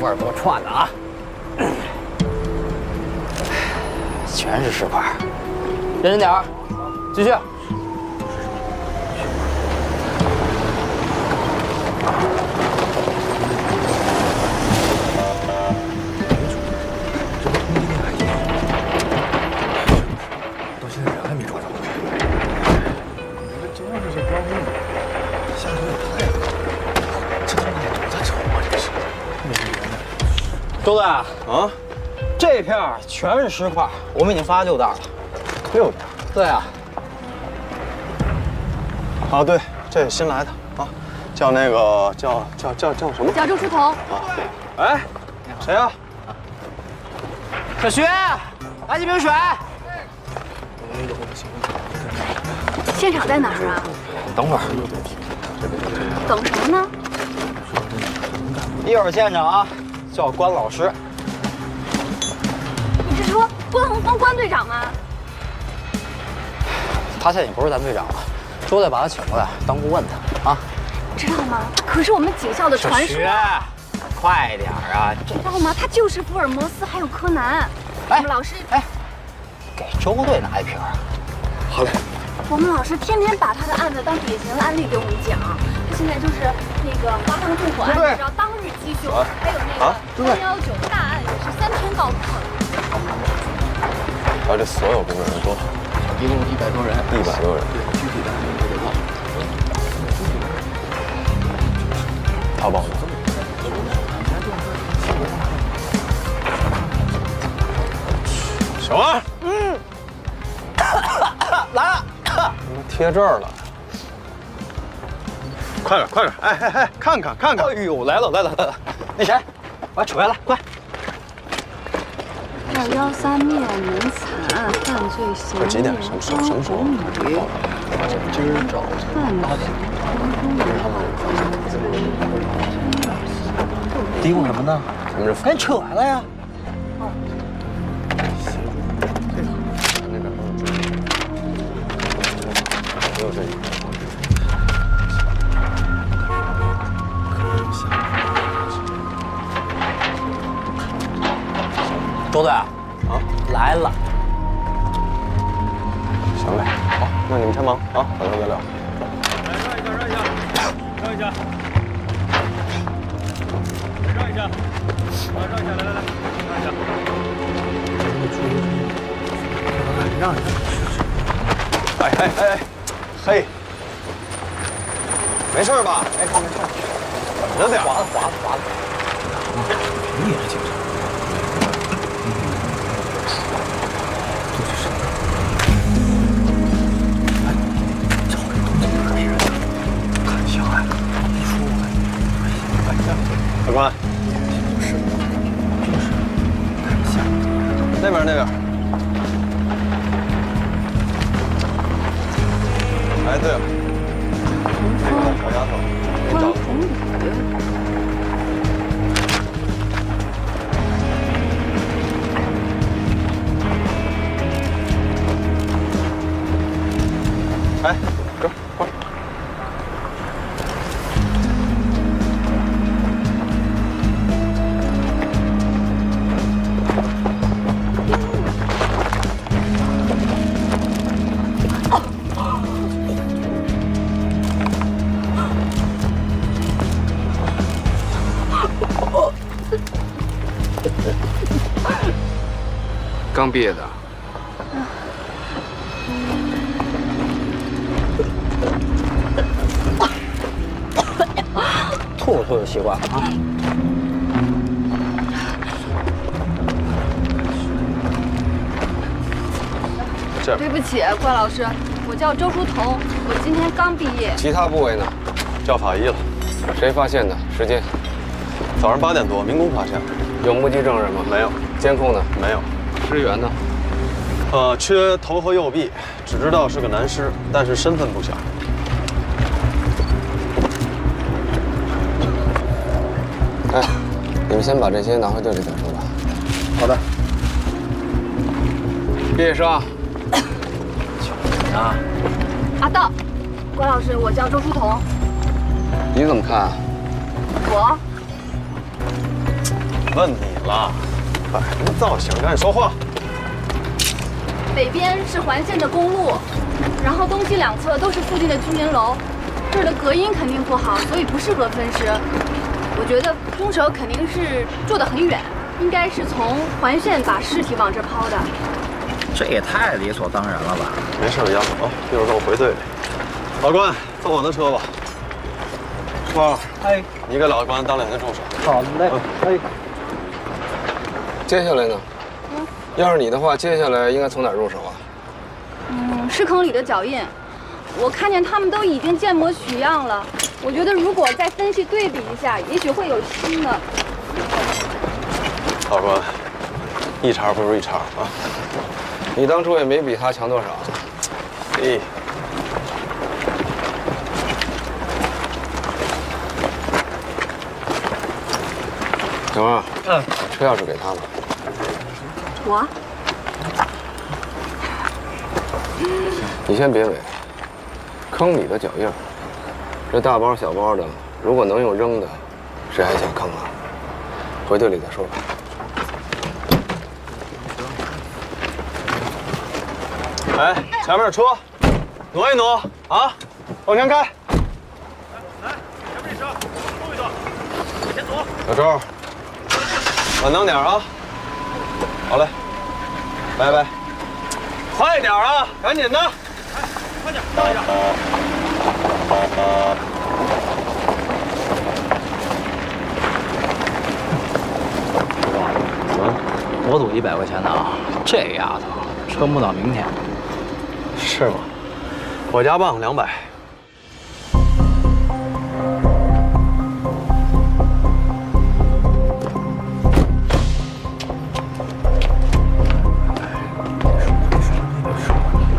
门给我串的啊！全是石块，认真点儿，继续。到现在人还没抓着。这要是这光棍，下手也太狠了，这他妈得多大仇啊！这是。周队啊，这片儿全是石块，我们已经发6袋了。6袋？对啊。啊，对，这是新来的啊，叫那个叫什么？叫周书童。啊，哎，谁呀？小徐，来几瓶水。现场在哪儿啊？等会儿。等什么呢？一会儿见着啊，叫关老师。你是说关宏峰关队长吗？他现在已经不是咱队长了，周队把他请过来当顾问的啊。知道吗？可是我们警校的传说。快点啊！知道吗？他就是福尔摩斯，还有柯南。我们老师，给周队拿一瓶。好嘞。我们老师天天把他的案子当典型案例给我们讲。他现在就是那个华航纵火案，你知道当日击凶，还有那个319大案也是3天告破。然后这所有工作人员多少？一共100多人。100多人。对，具体的我得忘了。他报的。小王。来了。贴这儿了。快点！哎，看看！哎呦，来了！那谁，把杵下来，快213灭门惨案犯罪嫌疑人几点？什么时候？今儿早上8点。嘀咕什么呢？咱们这赶紧扯来了呀！没有这个。周队啊，来了。行嘞，好，那你们先忙啊，晚上再聊。让一下，来，让一下。哎，嘿，没事吧？没事，稳着点。滑了。你也是警察？这是什么？哎，找人动静可是看相爱，你说我法官，就是看相。那边。哎，对了，那个小丫头，你找的。哎，这快！刚毕业的。吐就习惯了啊。对不起，关老师，我叫周书童，我今天刚毕业。其他部位呢？叫法医了。谁发现的？时间？早上8点多，民工发现的。有目击证人吗？没有。监控呢？没有。尸源呢？缺头和右臂，只知道是个男尸，但是身份不详。哎，你们先把这些拿回队里再说吧。好的。毕业生。啊。阿道，关老师，我叫周书童。你怎么看？我问你了。哎，你造型，赶紧说话。北边是环线的公路，然后东西两侧都是附近的居民楼，这儿的隔音肯定不好，所以不适合分尸。我觉得凶手肯定是坐得很远，应该是从环线把尸体往这抛的。这也太理所当然了吧？没事，杨总，一会儿跟我回队里。老关，坐我的车吧。花儿，哎，你给老关当两天助手。好嘞，哎。接下来呢？要是你的话，接下来应该从哪儿入手啊？尸坑里的脚印，我看见他们都已经建模取样了。我觉得如果再分析对比一下，也许会有新的。老关，一茬不如一茬啊！你当初也没比他强多少。哎，小王，把车钥匙给他吧。我？你先别尾。坑里的脚印，这大包小包的，如果能用扔的，谁还想坑啊？回队里再说吧。哎，前面车，挪一挪啊，往前开。来，前面这车，动一动，先走。小周，稳当点啊！好嘞，拜拜。快点啊，赶紧的！哎，快点，等一下。多赌100块钱的啊！这丫头车木到明天。是吗？我家棒200。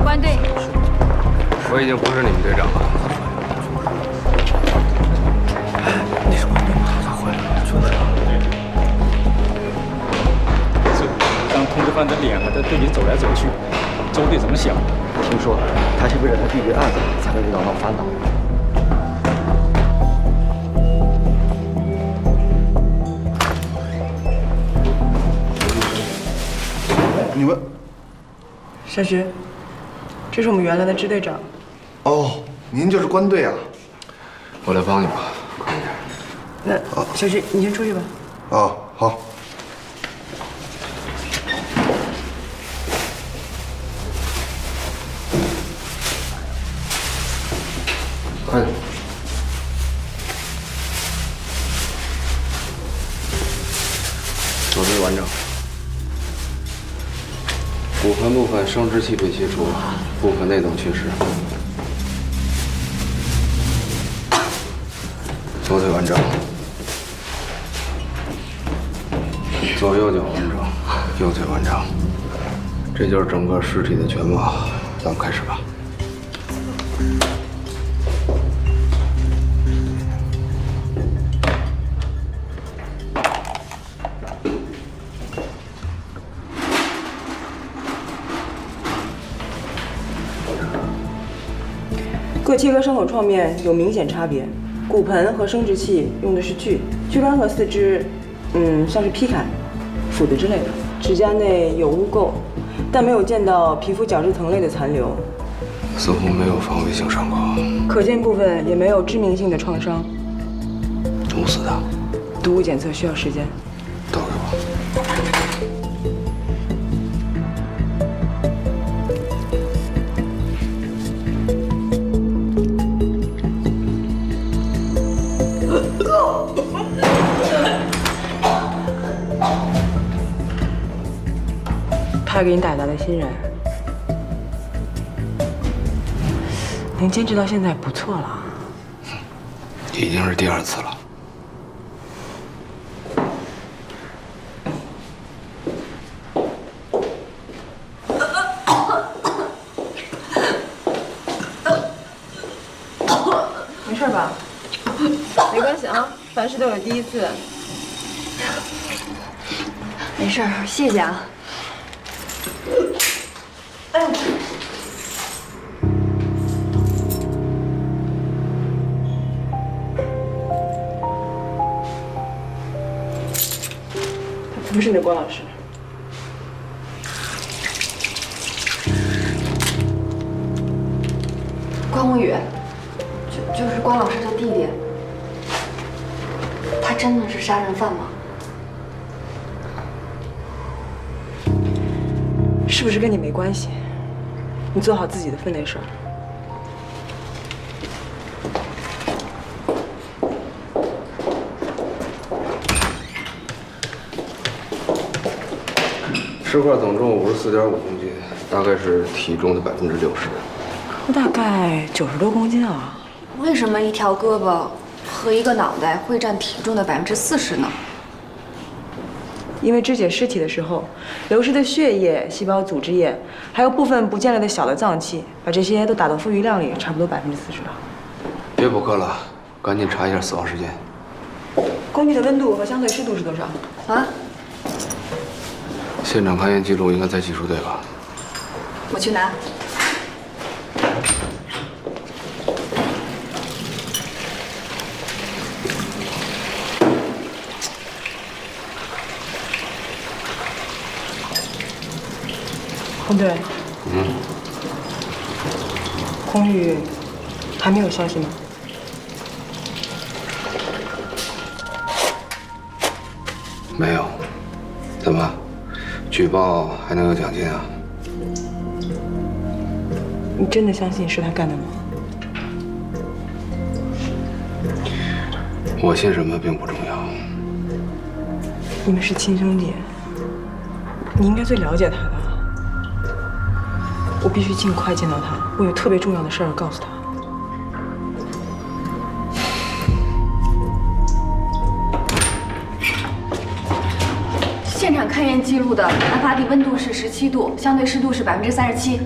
关队。我已经不是你们队长了。那是关队吗？他坏了，确实。当通缉犯的脸还在队里走来走去，周队怎么想？听说他是为了他弟弟的案子才会让闹翻的。你们，山徐，这是我们原来的支队长。哦，您就是关队啊？我来帮你吧，快点。那小徐，你先出去吧。啊，好。快点。左腿完整。骨盆部分生殖器被切除，部分内脏缺失。左腿完整。左右脚完整，右腿完整。这就是整个尸体的全貌，咱们开始吧。各切割伤口创面有明显差别，骨盆和生殖器用的是锯，躯干和四肢，像是劈砍、斧子之类的。指甲内有污垢，但没有见到皮肤角质层类的残留，似乎没有防卫性伤口，可见部分也没有致命性的创伤。毒死的。毒物检测需要时间。都给我。他给你打杂的新人，能坚持到现在不错了。已经是第2次了。没事吧？没关系啊，凡事都有第一次。没事儿，谢谢啊。不是你的关老师。关无宇，就是关老师的弟弟。他真的是杀人犯吗？是不是跟你没关系？你做好自己的分内事儿。尸块总重54.5公斤，大概是体重的60%。那大概90多公斤啊！为什么一条胳膊和一个脑袋会占体重的40%呢？因为肢解尸体的时候，流失的血液、细胞组织液，还有部分不见了的小的脏器，把这些都打到富余量里，差不多40%了。别补课了，赶紧查一下死亡时间。工地的温度和相对湿度是多少？啊？现场勘验记录应该在技术队吧？我去拿。洪队，空宇还没有消息吗？没有。怎么？举报还能有奖金啊？你真的相信是他干的吗？我信什么并不重要。你们是亲兄弟，你应该最了解他的。我必须尽快见到他，我有特别重要的事儿告诉他。现场勘验记录的案发地温度是17度，相对湿度是37%。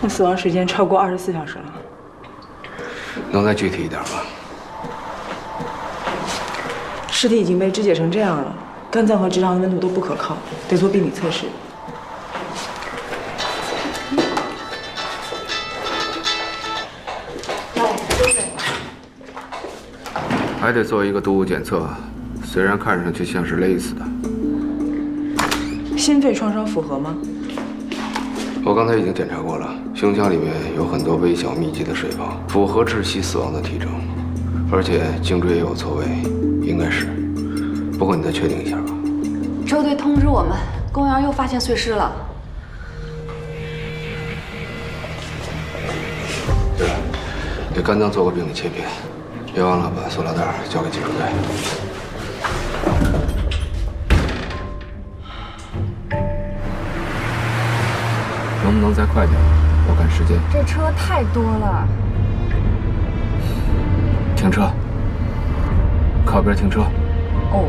那死亡时间超过24小时了。能再具体一点吗？尸体已经被肢解成这样了，肝脏和直肠的温度都不可靠，得做病理测试。还得做一个毒物检测，虽然看上去像是勒死的。心肺创伤符合吗？我刚才已经检查过了，胸腔里面有很多微小密集的水泡，符合窒息死亡的体征，而且颈椎也有错位，应该是。不过你再确定一下吧。周队通知我们，公园又发现碎尸了。对了，给肝脏做个病理切片，别忘了把塑料袋交给技术队。能不能再快点？我赶时间。这车太多了。停车，靠边停车。哦。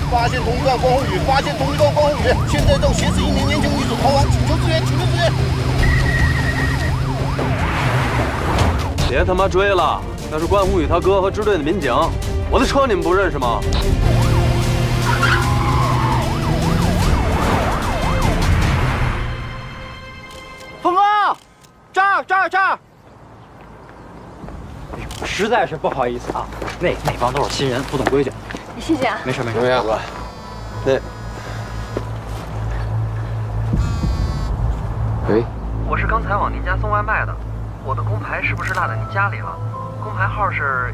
发现同一段关宏宇，发现同一段关宏宇，现在正挟持一名年轻女子逃亡，请求支援，请求支援！别他妈追了，那是关宏宇他哥和支队的民警，我的车你们不认识吗？峰哥，这儿！实在是不好意思啊，那帮都是新人，不懂规矩。谢谢啊。没事。怎么样？那，喂，我是刚才往您家送外卖的，我的工牌是不是落在您家里了？工牌号是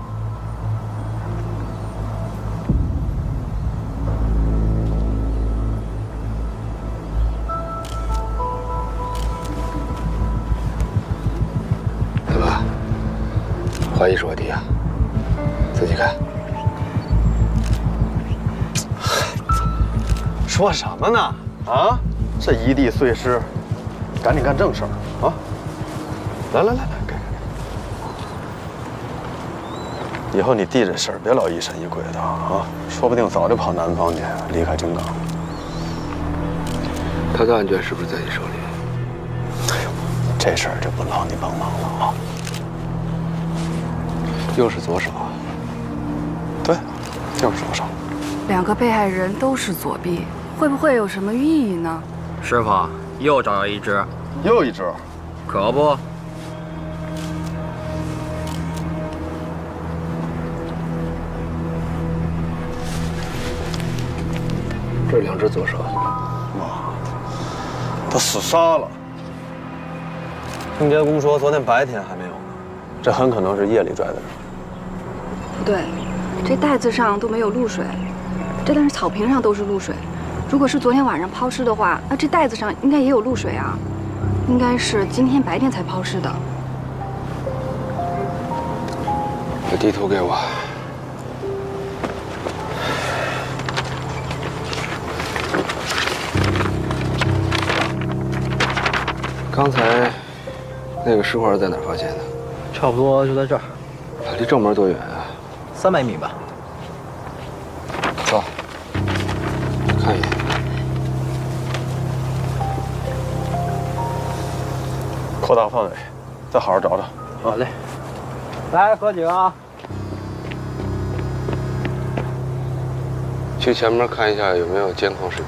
怀疑是我弟啊？仔细看。说什么呢？啊，这一地碎尸，赶紧干正事儿啊！来，给。以后你弟这事儿别老疑神疑鬼的啊，说不定早就跑南方去，离开京港。他的案卷是不是在你手里？哎呦，这事儿就不劳你帮忙了啊。又是左手。对，就是左手。2个被害人都是左臂，会不会有什么寓意呢？师傅又找到一只，又一只，可不。这2只左手。他死杀了。清洁工说昨天白天还没有呢，这很可能是夜里拽的人。不对，这袋子上都没有露水，这但是草坪上都是露水。如果是昨天晚上抛尸的话，那这袋子上应该也有露水啊，应该是今天白天才抛尸的。把地图给我。刚才那个尸块在哪儿发现的？差不多就在这儿。离正门多远啊？300米吧。走，看一眼。扩大范围，再好好找找。好嘞。来合景啊！去前面看一下有没有监控视频。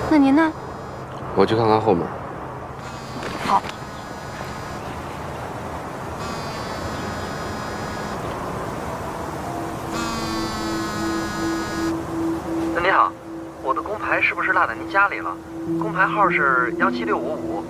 那您呢？我去看看后面。好。你好，我的工牌是不是落在您家里了？工牌号是17655。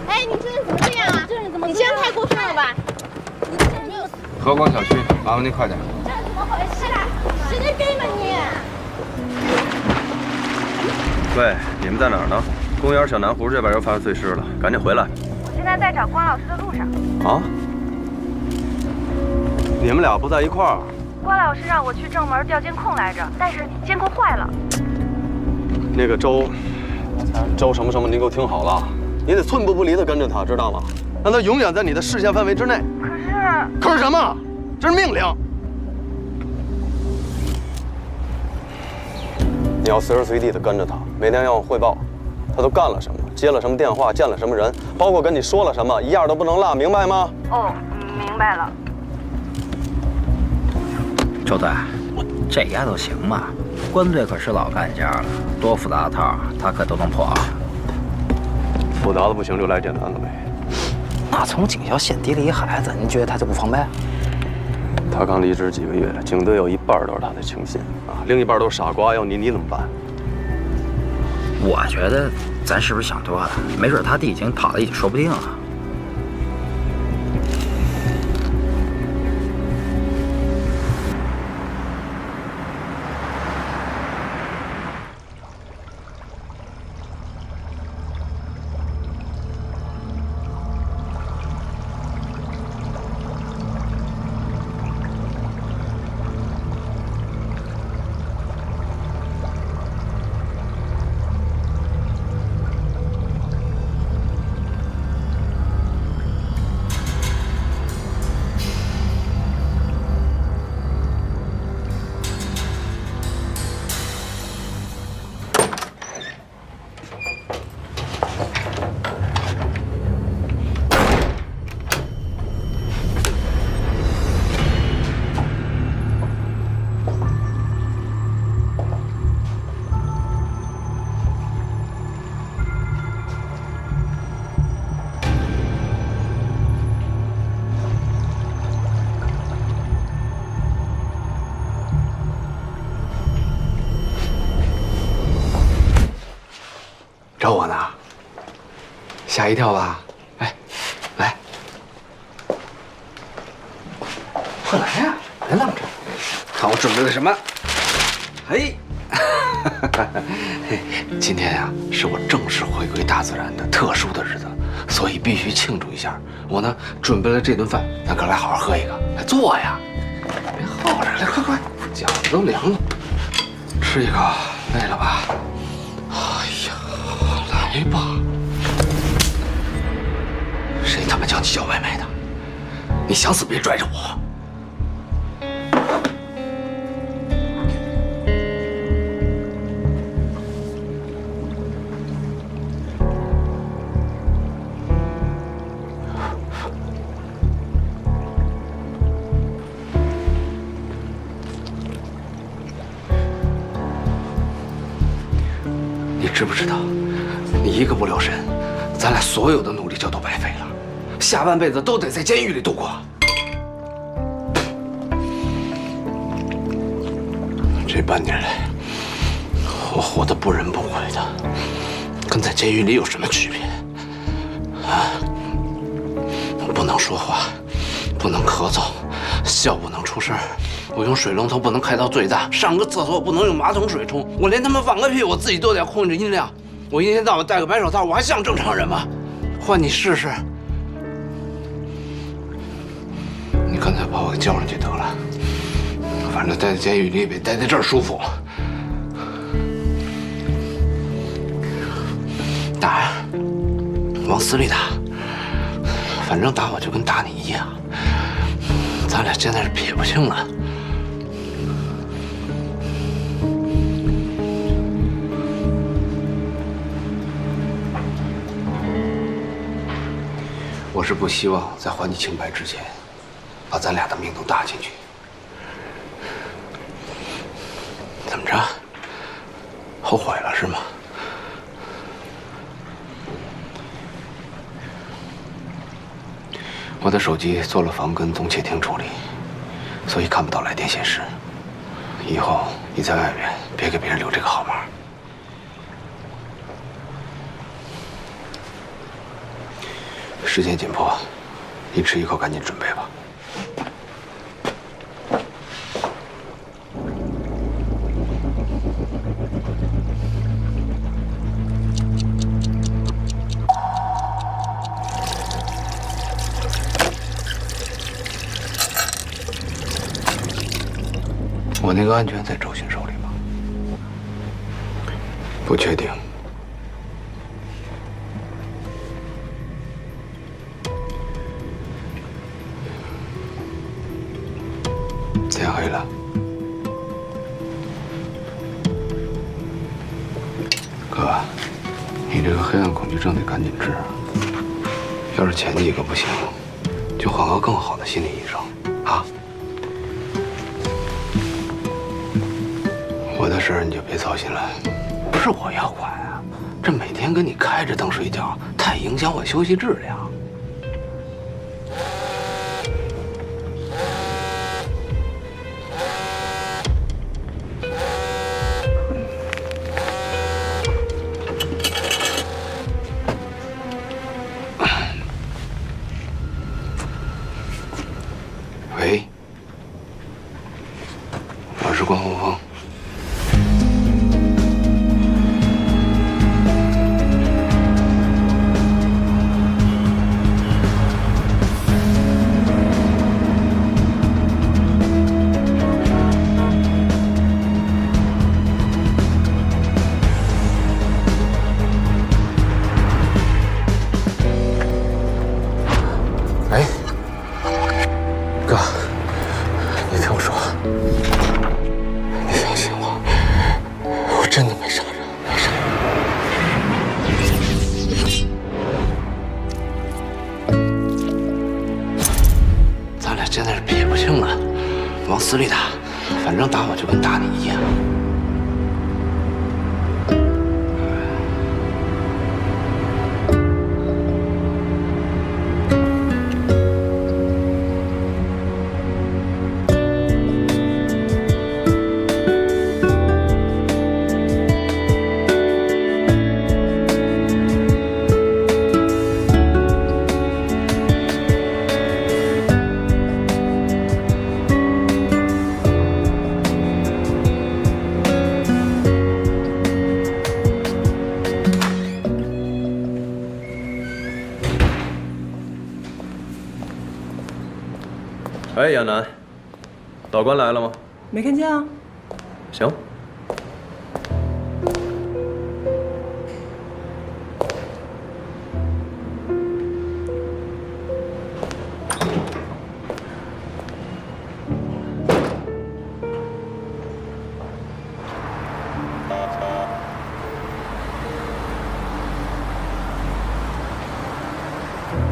哎，你这人怎么这样啊？你这样太过分了吧？你这没有。和光小区，麻烦您快点。这怎么回事啊？神经病吧你！喂，你们在哪儿呢？公园小南湖这边又发生碎尸了，赶紧回来！我现在在找关老师的路上。啊？你们俩不在一块儿？关老师让我去正门调监控来着，但是监控坏了。那个周什么什么，你给我听好了，你得寸步不离的跟着他，知道吗？让他永远在你的视线范围之内。可是什么？这是命令。你要随时随地的跟着他，每天要我汇报，他都干了什么，接了什么电话，见了什么人，包括跟你说了什么，一样都不能落，明白吗？哦，明白了。周队，这丫头行吗？关队可是老干家了，多复杂的套他可都能破。复杂的不行就来简单的呗。那从警校县提了一孩子，您觉得他就不防备？他刚离职几个月，警队有一半都是他的亲信啊，另一半都是傻瓜。要你怎么办？我觉得咱是不是想多了？没准他弟已经跑了，也说不定啊。找我呢？吓一跳吧？哎，来，快来呀！别愣着，看我准备了什么。嘿，今天呀，是我正式回归大自然的特殊的日子，所以必须庆祝一下。我呢，准备了这顿饭，咱哥俩好好喝一个。来坐呀，别耗着，来快快，饺子都凉了，吃一个。累了吧？哎呀，来吧。谁他妈叫你叫外卖的？你想死别拽着我。你知不知道，你一个不留神，咱俩所有的努力就都白费了，下半辈子都得在监狱里度过。这半年来，我活得不仁不贵的，跟在监狱里有什么区别？啊！我不能说话，不能咳嗽，笑不能出声。我用水龙头不能开到最大，上个厕所不能用马桶水冲，我连他妈放个屁我自己都得控制音量。我一天到晚戴个白手套，我还像正常人吗？换你试试。你干脆把我给叫上去得了，反正待在监狱里比待在这儿舒服。打呀，往死里打，反正打我就跟打你一样。咱俩现在是撇不清了。我是不希望在还你清白之前，把咱俩的命都搭进去。怎么着？后悔了是吗？我的手机做了防跟踪窃听处理，所以看不到来电显示。以后你在外面别给别人留这个号码。时间紧迫，你吃一口，赶紧准备吧。我那个安全在周迅手里吗？不确定。天黑了，哥，你这个黑暗恐惧症得赶紧治。要是前几个不行，就换个更好的心理医生啊。我的事儿你就别操心了，不是我要管啊，这每天跟你开着灯睡觉，太影响我休息质量。喂，我是关洪峰。哎，哥，你听我说，你相信我，我真的没杀人，没杀人。咱俩现在是撇不清了，往死里打，反正打我就跟打你一样。哎，亚楠，老关来了吗？没看见啊。行。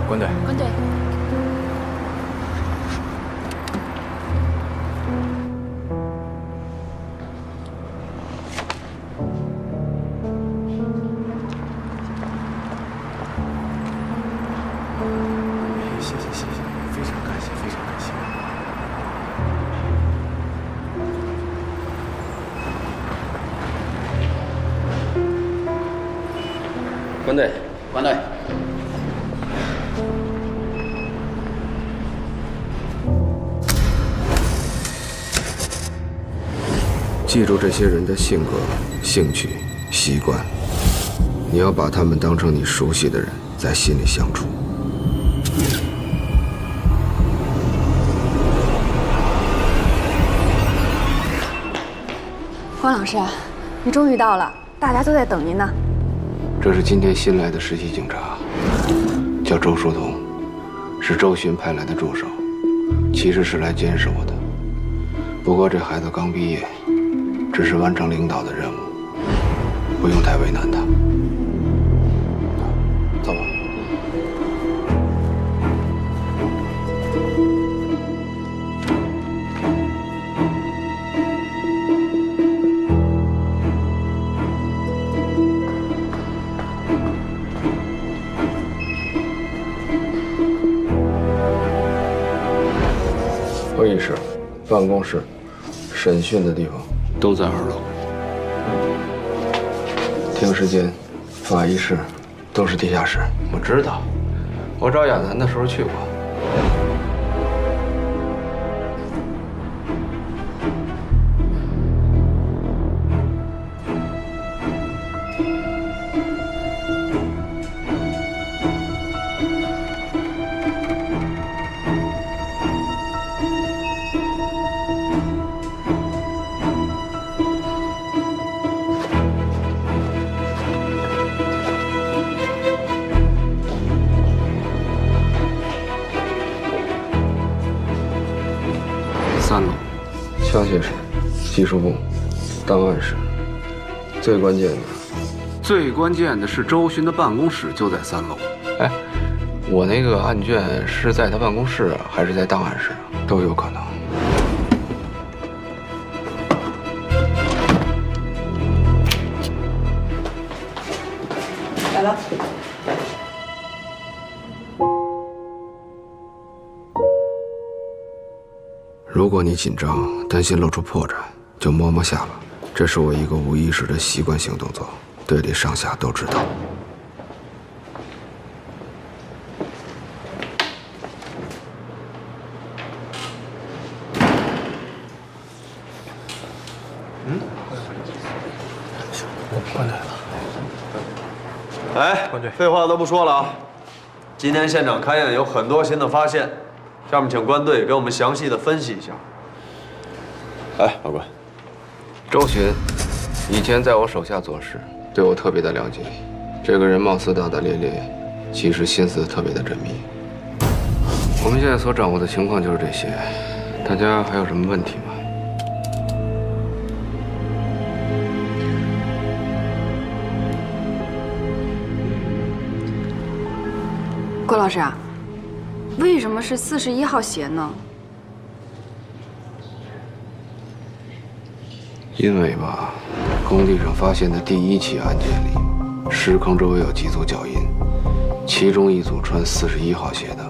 关队，关队，谢谢，非常感谢，非常感谢。关队，关队。记住这些人的性格、兴趣、习惯，你要把他们当成你熟悉的人，在心里相处。关老师，你终于到了，大家都在等您呢。这是今天新来的实习警察，叫周书彤，是周巡派来的助手，其实是来监视我的。不过这孩子刚毕业，只是完成领导的任务，不用太为难他。走吧。会议室、办公室、审讯的地方都在2楼。停尸间、法医室都是地下室。我知道，我找亚楠的时候去过。3楼，枪械室、技术部、档案室。最关键的是周巡的办公室就在3楼。哎，我那个案卷是在他办公室还是在档案室？都有可能。来了。如果你紧张，担心露出破绽，就摸摸下巴。这是我一个无意识的习惯性动作，队里上下都知道。关队了。哎，废话都不说了啊！今天现场勘验有很多新的发现，下面请关队给我们详细的分析一下。哎，老关，周巡以前在我手下做事，对我特别的了解。这个人貌似大大咧咧，其实心思特别的缜密。我们现在所掌握的情况就是这些，大家还有什么问题吗？郭老师啊，为什么是41号鞋呢？因为吧，工地上发现的第1起案件里，尸坑周围有几组脚印，其中一组穿41号鞋的，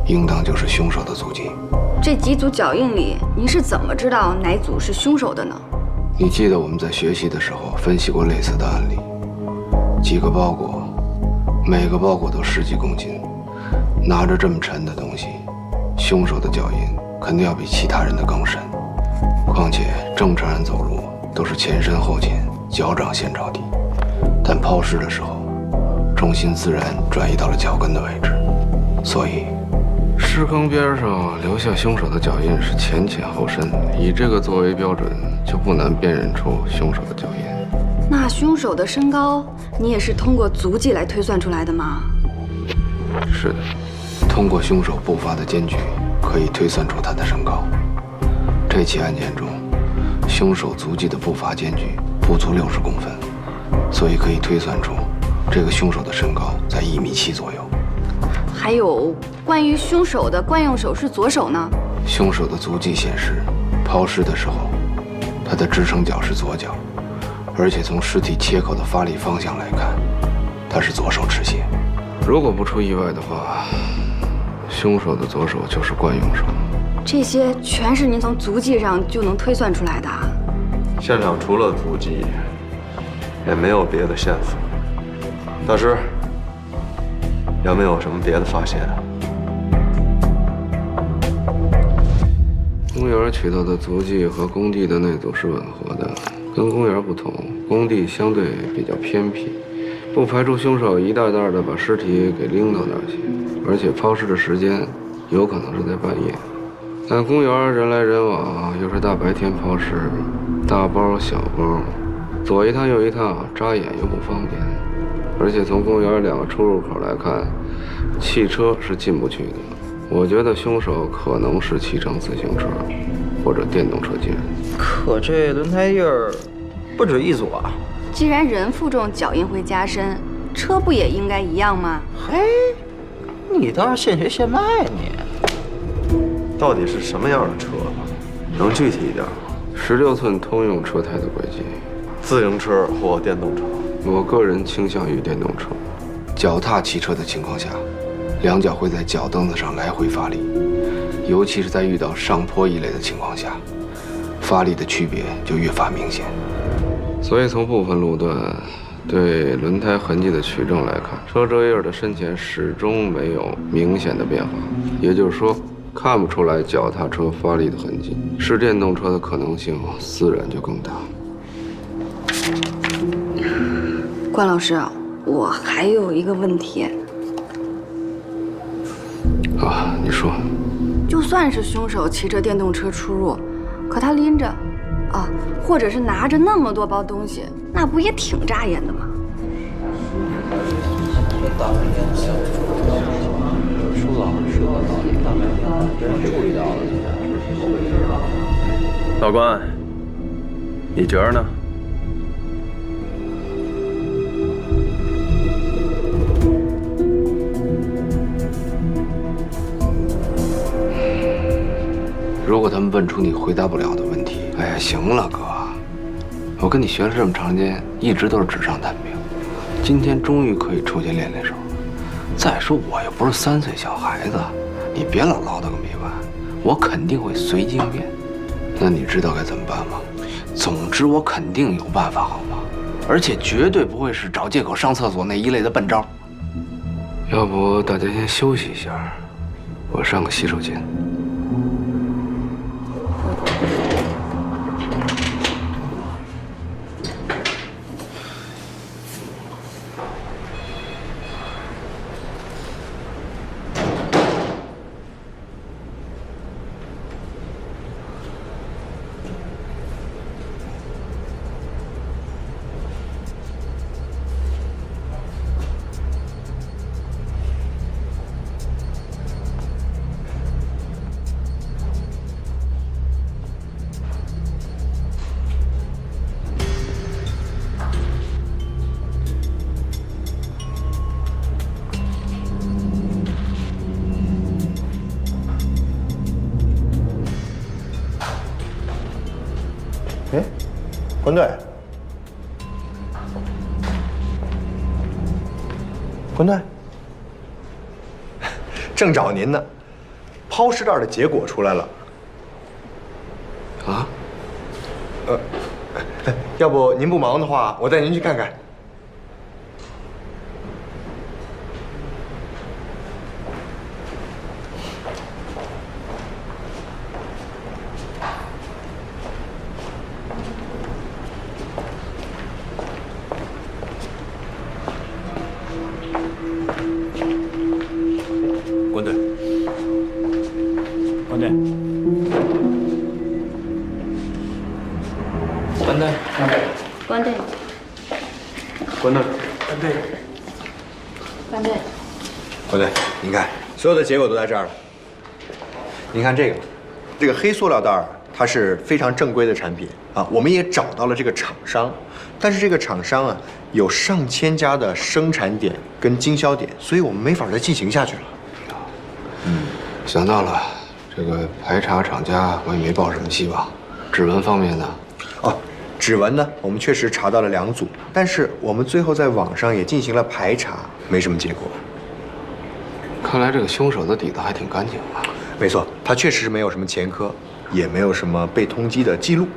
应当就是凶手的足迹。这几组脚印里，您是怎么知道哪组是凶手的呢？你记得我们在学习的时候分析过类似的案例，几个包裹。每个包裹都10几公斤，拿着这么沉的东西，凶手的脚印肯定要比其他人的更深。况且正常人走路都是前深后浅，脚掌先着地，但抛尸的时候，重心自然转移到了脚跟的位置，所以尸坑边上留下凶手的脚印是前浅后深，以这个作为标准，就不难辨认出凶手的脚印。那凶手的身高，你也是通过足迹来推算出来的吗？是的，通过凶手步伐的间距，可以推算出他的身高。这起案件中，凶手足迹的步伐间距不足60公分，所以可以推算出这个凶手的身高在1.7米左右。还有关于凶手的惯用手是左手呢？凶手的足迹显示，抛尸的时候，他的支撑脚是左脚，而且从尸体切口的发力方向来看，他是左手持械。如果不出意外的话，凶手的左手就是惯用手。这些全是您从足迹上就能推算出来的。现场除了足迹，也没有别的线索。大师，有没有什么别的发现？公园取到的足迹和工地的那组是吻合的，跟公园不同，工地相对比较偏僻，不排除凶手一袋袋的把尸体给拎到那儿去，而且抛尸的时间有可能是在半夜。但公园人来人往，又是大白天抛尸，大包小包，左一趟右一趟，扎眼又不方便。而且从公园2个出入口来看，汽车是进不去的。我觉得凶手可能是骑乘自行车或者电动车进人。可这轮胎印儿不止一组啊！既然人负重，脚印会加深，车不也应该一样吗？嘿，你倒是现学现卖你。到底是什么样的车？能具体一点吗？16寸通用车胎的轨迹，自行车或电动车？我个人倾向于电动车。脚踏骑车的情况下，两脚会在脚蹬子上来回发力，尤其是在遇到上坡一类的情况下，发力的区别就越发明显。所以从部分路段对轮胎痕迹的取证来看，车辙印的深浅始终没有明显的变化，也就是说，看不出来脚踏车发力的痕迹，是电动车的可能性自然就更大。关老师，我还有一个问题。啊，你说。就算是凶手骑着电动车出入，可他拎着，或者是拿着那么多包东西，那不也挺扎眼的吗？老关，你觉着呢？如果他们问出你回答不了的问题，哎呀，行了，哥，我跟你学了这么长时间，一直都是纸上谈兵，今天终于可以出去练练手了。再说我又不是3岁小孩子，你别老唠叨个没完，我肯定会随机应变。那你知道该怎么办吗？总之我肯定有办法，好吗？而且绝对不会是找借口上厕所那一类的笨招。要不大家先休息一下，我上个洗手间。哎，关队，关队，正找您呢。抛尸袋的结果出来了。啊？要不您不忙的话，我带您去看看。关队，关队。关队。关队。关队。关队。关队。关队，您看，所有的结果都在这儿了。您看这个黑塑料袋儿，它是非常正规的产品啊。我们也找到了这个厂商，但是这个厂商啊，有上千家的生产点跟经销点，所以我们没法再进行下去了。想到了，这个排查厂家我也没抱什么希望。指纹方面呢？哦，指纹呢，我们确实查到了2组，但是我们最后在网上也进行了排查，没什么结果。看来这个凶手的底子还挺干净啊。没错，他确实是没有什么前科，也没有什么被通缉的记录。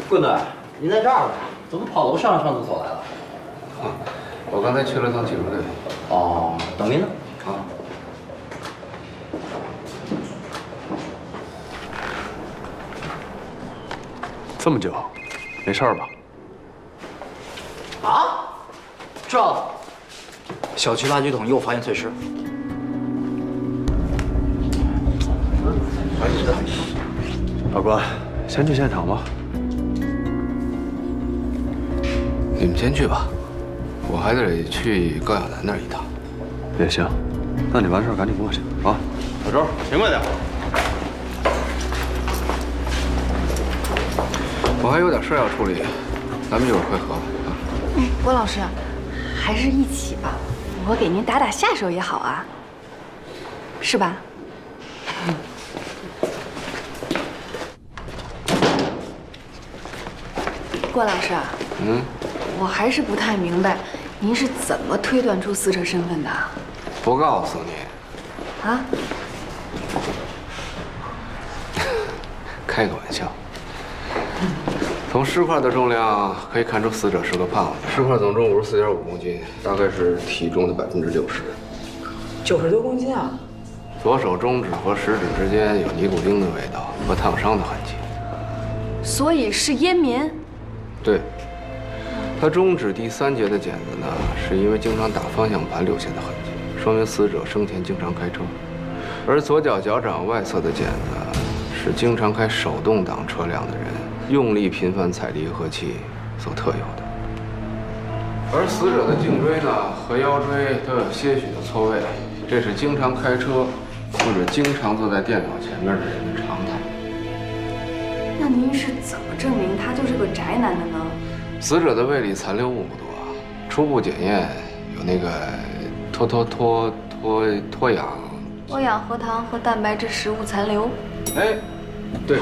棍队，您在这儿呢？怎么跑楼上厕所来了？我刚才去了趟警卫队。哦，等您呢。啊。这么久，没事儿吧？啊？这小区垃圾桶又发现碎尸。法官，先去现场吧。你们先去吧，我还得去高亚楠那儿一趟。也行，那你完事儿赶紧过去啊。小周，勤快点。我还有点事要处理，咱们一会儿会合。郭老师，还是一起吧，我给您打打下手也好啊，是吧？郭老师，我还是不太明白，您是怎么推断出死者身份的？不告诉你。啊？开个玩笑。从尸块的重量可以看出，死者是个胖子。尸块总重54.5公斤，大概是体重的60%。90多公斤啊！左手中指和食指之间有尼古丁的味道和烫伤的痕迹。所以是烟民。对。他中指第3节的茧子呢，是因为经常打方向盘留下的痕迹，说明死者生前经常开车。而左脚脚掌外侧的茧子，是经常开手动挡车辆的人用力频繁踩离合器所特有的。而死者的颈椎呢和腰椎都有些许的错位，这是经常开车或者经常坐在电脑前面的人的常态。那您是怎么证明他就是个宅男的呢？死者的胃里残留物不多，初步检验有那个脱氧核糖和蛋白质食物残留。哎，对。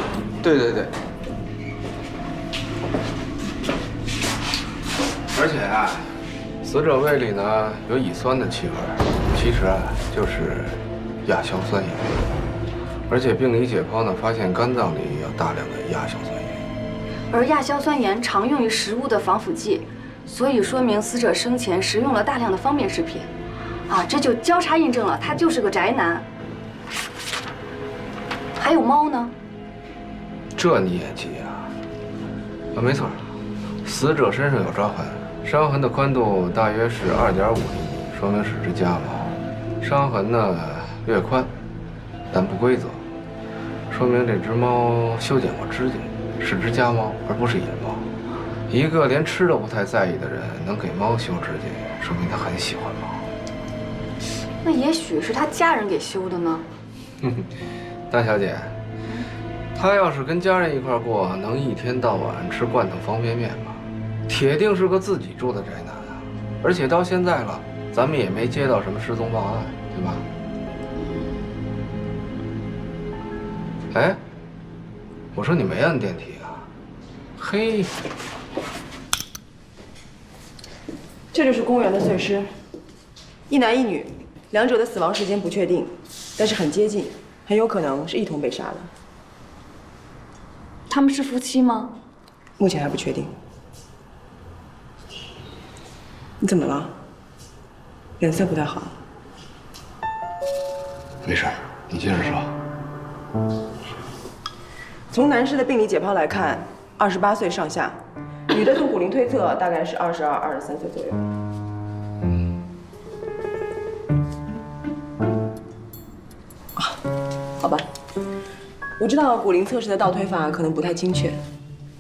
而且啊，死者胃里呢有乙酸的气味，其实啊就是亚硝酸盐。而且病理解剖呢发现肝脏里有大量的亚硝酸盐。而亚硝酸盐常用于食物的防腐剂，所以说明死者生前食用了大量的方便食品。啊，这就交叉印证了他就是个宅男。还有猫呢？这你也记啊？啊，没错，死者身上有抓痕，伤痕的宽度大约是2.5厘米，说明是只家猫。伤痕呢略宽，但不规则，说明这只猫修剪过指甲，是只家猫而不是野猫。一个连吃都不太在意的人能给猫修指甲，说明他很喜欢猫。那也许是他家人给修的呢。大小姐，他要是跟家人一块过，能一天到晚吃罐头方便面吗？铁定是个自己住的宅男啊！而且到现在了，咱们也没接到什么失踪报案，对吧？哎，我说你没按电梯啊？嘿，这就是公园的碎尸，一男一女，两者的死亡时间不确定，但是很接近，很有可能是一同被杀的。他们是夫妻吗？目前还不确定。你怎么了？脸色不太好。没事，你接着说。从男士的病理解剖来看，28岁上下，女的从骨龄推测大概是22、23岁左右。好吧，我知道骨龄测试的倒推法可能不太精确，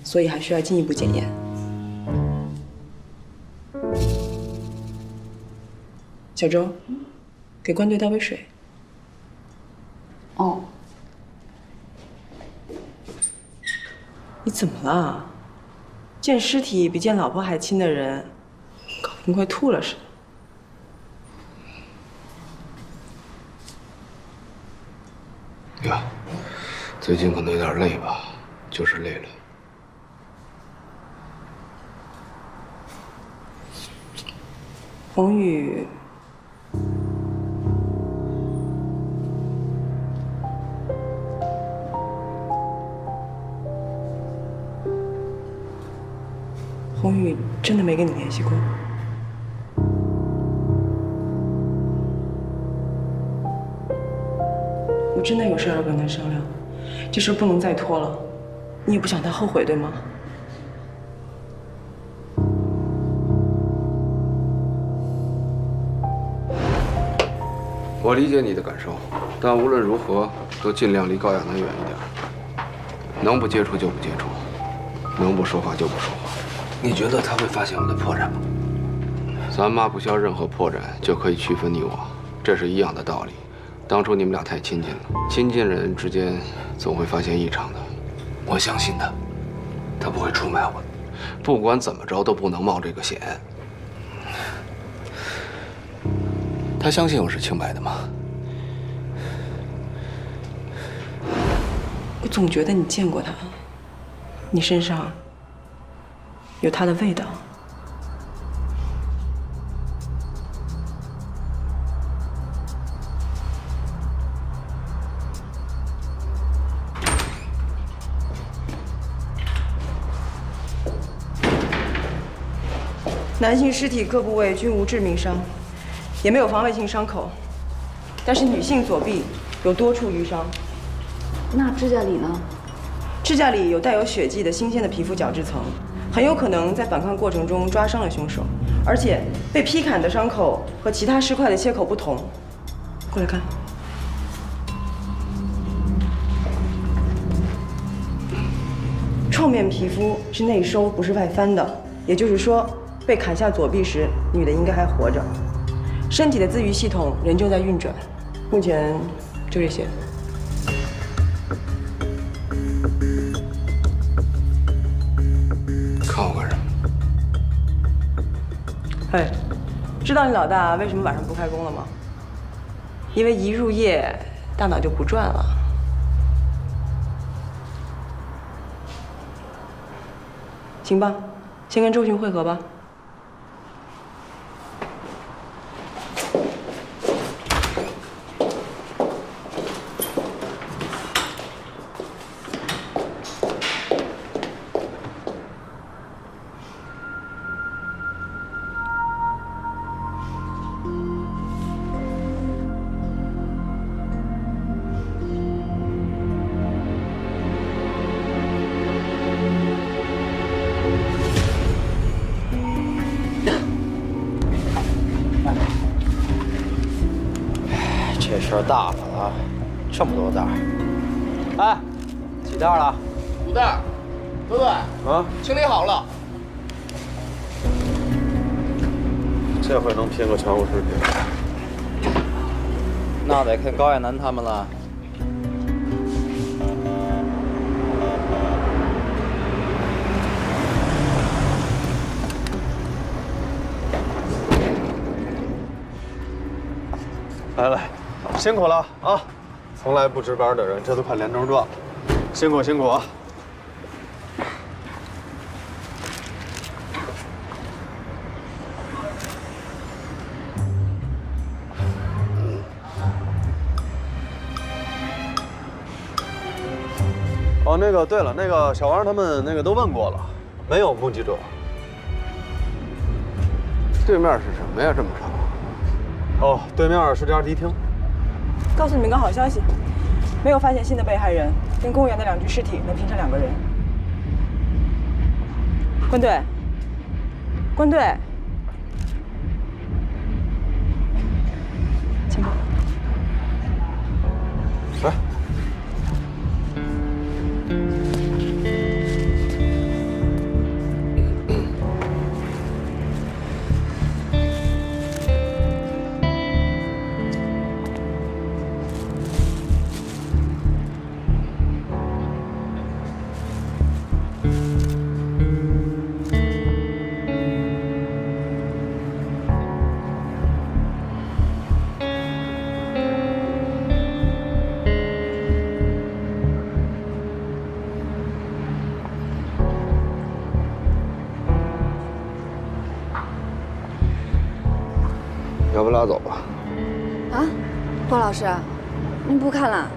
所以还需要进一步检验。小周，给关队倒杯水。哦。你怎么了？见尸体比见老婆还亲的人，搞得跟快吐了似的。呀，最近可能有点累吧，就是累了。宏宇，宏宇真的没跟你联系过？我真的有事要跟他商量，这事不能再拖了。你也不想他后悔，对吗？我理解你的感受，但无论如何都尽量离高亚楠远一点，能不接触就不接触，能不说话就不说话。你觉得他会发现我的破绽吗？咱妈不需要任何破绽就可以区分你我，这是一样的道理。当初你们俩太亲近了，亲近人之间总会发现异常的。我相信他，他不会出卖我，不管怎么着都不能冒这个险。他相信我是清白的吗？我总觉得你见过他，你身上有他的味道。男性尸体各部位均无致命伤，也没有防卫性伤口，但是女性左臂有多处淤伤。那指甲里呢？指甲里有带有血迹的新鲜的皮肤角质层，很有可能在反抗过程中抓伤了凶手。而且被劈砍的伤口和其他尸块的切口不同。过来看。创面皮肤是内收，不是外翻的，也就是说，被砍下左臂时，女的应该还活着，身体的自愈系统仍旧在运转。目前就这些。看我干什么？嘿，知道你老大为什么晚上不开工了吗？因为一入夜，大脑就不转了。行吧，先跟周巡会合吧。这事儿大发了，这么多袋儿。哎，几袋了？5袋。对不对？啊，清理好了。这回能拼个全部尸体。那得看高亚楠他们了。来，辛苦了啊！从来不值班的人，这都快连轴转了，辛苦辛苦啊！哦，那个，对了，那个小王他们那个都问过了，没有目击者。对面是什么呀？这么吵？哦，对面是家迪厅。告诉你们个好消息，没有发现新的被害人，跟公园的2具尸体能拼成2个人。关队，关队，请吧。来。要不拉走吧？啊，郭老师，您不看了？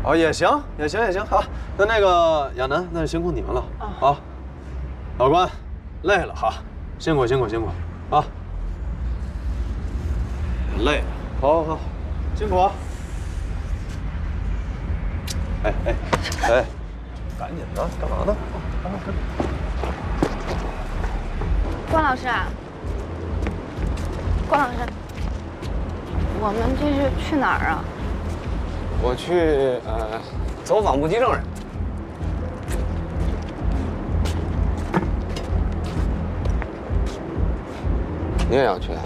哦，也行，也行，也行。好，那个亚楠，那辛苦你们了啊！老关，累了哈，辛苦辛苦辛苦啊！累了，好，好，好，辛苦啊！哎哎哎，赶紧的，干嘛呢？关老师，关老师，我们这是去哪儿啊？我去走访目击证人。你也要去啊？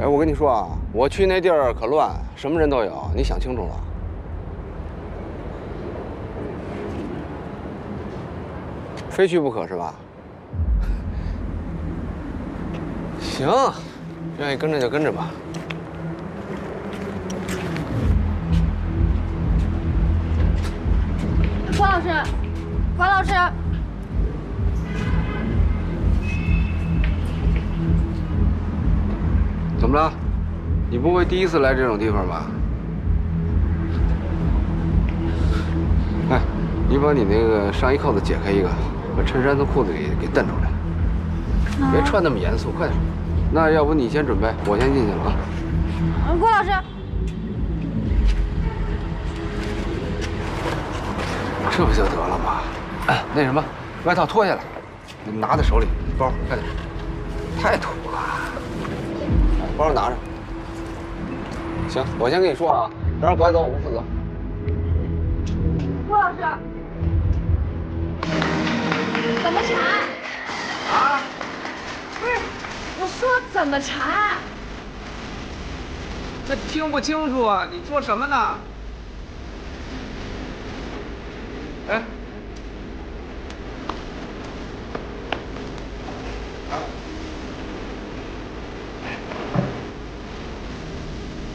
哎，我跟你说啊，我去那地儿可乱，什么人都有，你想清楚了。非去不可是吧？行，愿意跟着就跟着吧。关老师，关老师，怎么了？你不会第一次来这种地方吧？哎，你把你那个上衣扣子解开一个，把衬衫从裤子里给蹬出来，别穿那么严肃，快点。那要不你先准备，我先进去了啊。郭老师，这不就得了吗？哎，那什么，外套脱下来，你拿在手里，包快点。太土了，包拿着。行，我先跟你说啊，让拐走我不负责。郭老师，怎么查？啊？不是，我说怎么查？这听不清楚啊！你做什么呢？哎。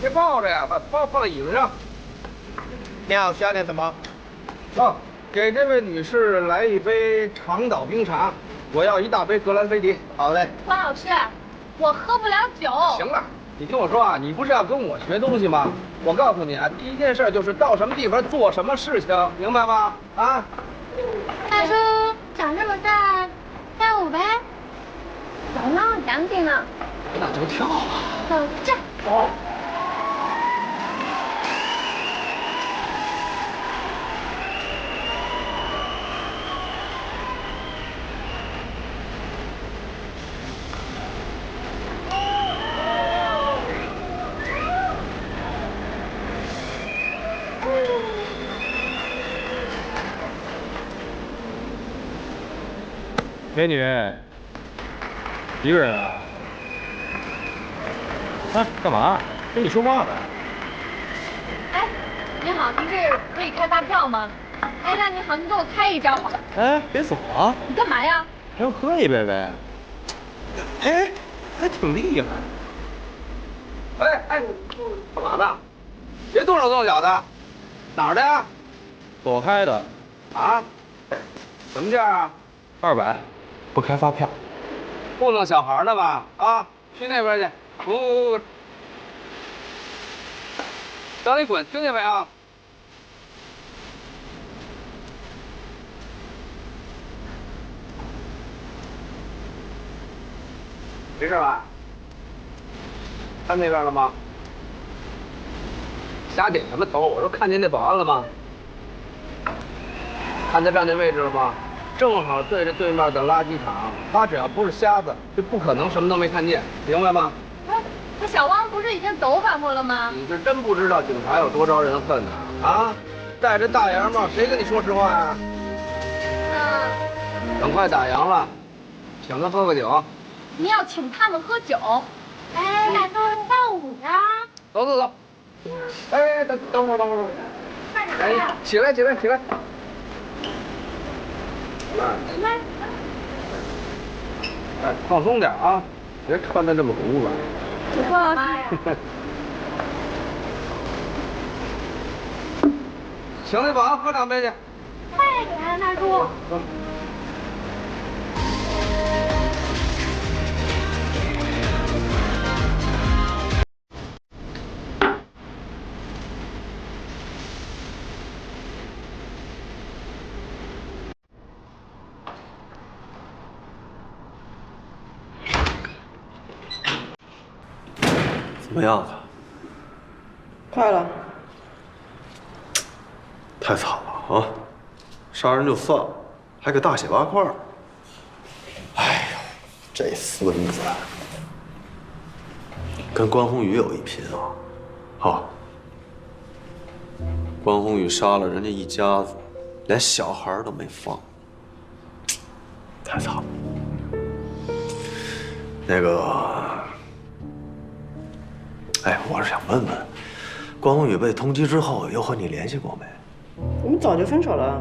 别抱着呀，把包放在椅子上。你好，需要点什么？哦，给这位女士来一杯长岛冰茶，我要1大杯格兰菲迪。好嘞。关老师，我喝不了酒。行了，你听我说啊，你不是要跟我学东西吗？我告诉你啊，第一件事就是到什么地方做什么事情，明白吗？啊。大叔长这么大，跳舞呗。走呢，赶紧呢。那就跳吧。走这。走。美女，一个人啊？啊，干嘛？跟你说话呢。哎，你好，您这可以开发票吗？哎，那您好，您给我开一张吧。哎，别走啊！你干嘛呀？还要喝一杯呗？哎，还挺厉害。哎，干嘛呢？别动手动脚的。哪儿的呀？我开的。啊？什么价啊？200，不开发票。糊弄小孩呢吧？啊，去那边去！不，让你滚，听见没啊？没事吧？看那边了吗？瞎点什么头？我说看见那保安了吗？看他站那位置了吗？正好对着对面的垃圾场，他只要不是瞎子，就不可能什么都没看见，明白吗？这小汪不是已经走反复了吗？你是真不知道警察有多招人恨呢啊！戴着大檐帽，谁跟你说实话呀？等快打烊了，请他喝个酒。你要请他们喝酒？哎，大叔跳舞呀！走。哎，等会儿。哎，起来。哎，放松点啊，别穿得这么古板。郭老师，请那保安喝2杯去。快点，大叔。怎么样了？快了。太惨了啊！杀人就算了，还给大写8块。哎呦，这孙子跟关宏宇有一拼啊！好，关宏宇杀了人家一家子，连小孩都没放，太惨了。那个。哎，我是想问问，关宏宇被通缉之后，又和你联系过没？我们早就分手了。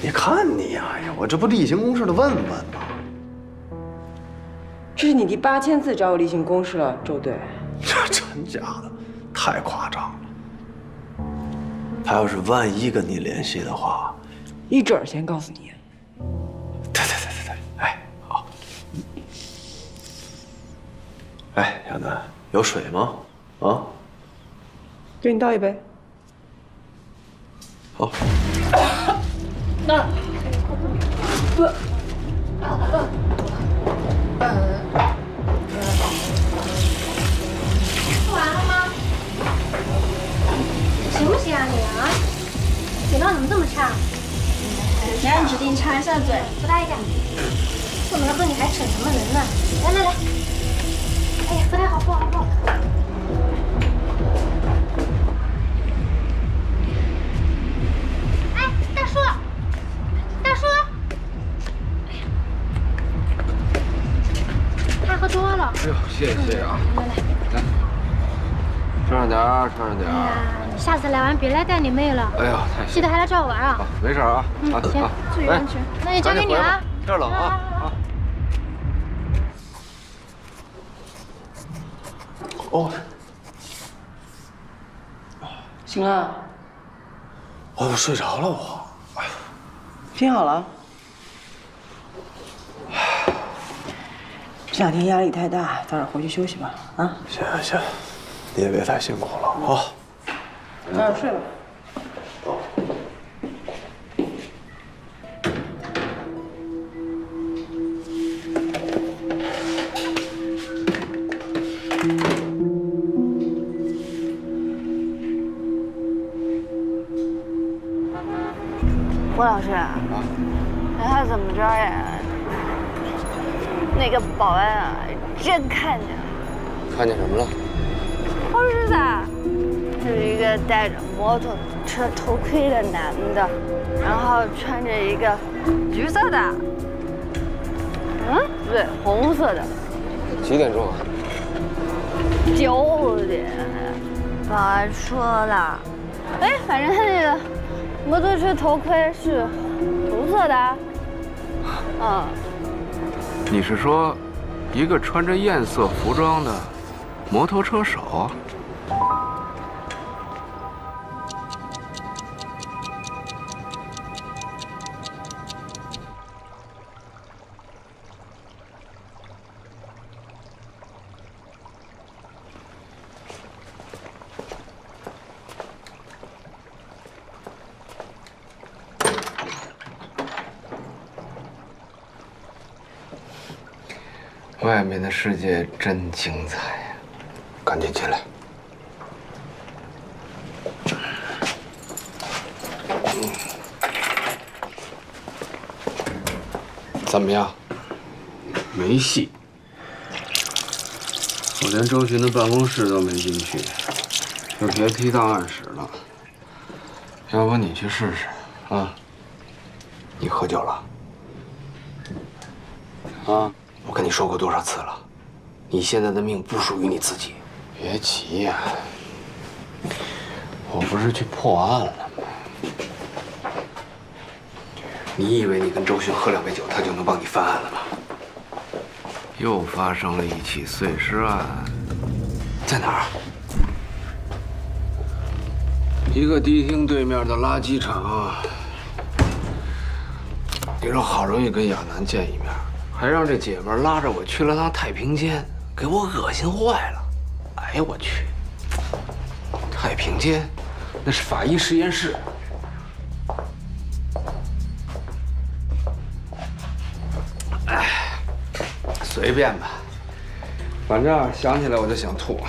你看你呀，哎呀，我这不例行公事的问问吗？这是你第8000次找我例行公事了，周队。这真假的，太夸张了。他要是万一跟你联系的话，一准儿先告诉你。对，哎，好。哎，亚楠。有水吗？啊，给你倒一杯。好。吃完了吗？行不行啊你啊？酒量怎么这么差？那你指定插一下嘴，不大一点。这么能喝你还逞什么人呢？来来来，哎呀，不太好，不好不好。哎，大叔，大叔，哎呀，他喝多了。哎呦，谢谢啊！来来来，穿上点儿，穿上点哎呀儿。，你下次来玩别来带你妹了。哎呦，太记得还来找我玩啊。没事啊。行，注意安全。那就交给你了。天冷啊。哦，醒了，我睡着了，我。听好了。这2天压力太大，早点回去休息吧。啊，行行，你也别太辛苦了啊。早点睡吧。郭老师，那他怎么着呀？那个保安啊，真看见了。看见什么了？不是的，是一个戴着摩托车头盔的男的，然后穿着一个橘色的，不对，红色的。几点钟啊？9点。保安说了，哎，反正他那个摩托车头盔是红色的。你是说，一个穿着艳色服装的摩托车手？外面的世界真精彩呀！赶紧进来。怎么样？没戏。我连周巡的办公室都没进去，就别提档案室了。要不你去试试啊？你喝酒了？啊？我跟你说过多少次了，你现在的命不属于你自己。别急呀，我不是去破案了吗？你以为你跟周迅喝2杯酒，他就能帮你翻案了吗？又发生了一起碎尸案，在哪儿？一个迪厅对面的垃圾场。你说好容易跟亚楠见一面，还让这姐们拉着我去了趟太平间，给我恶心坏了。哎呀，我去！太平间，那是法医实验室。哎，随便吧，反正想起来我就想吐。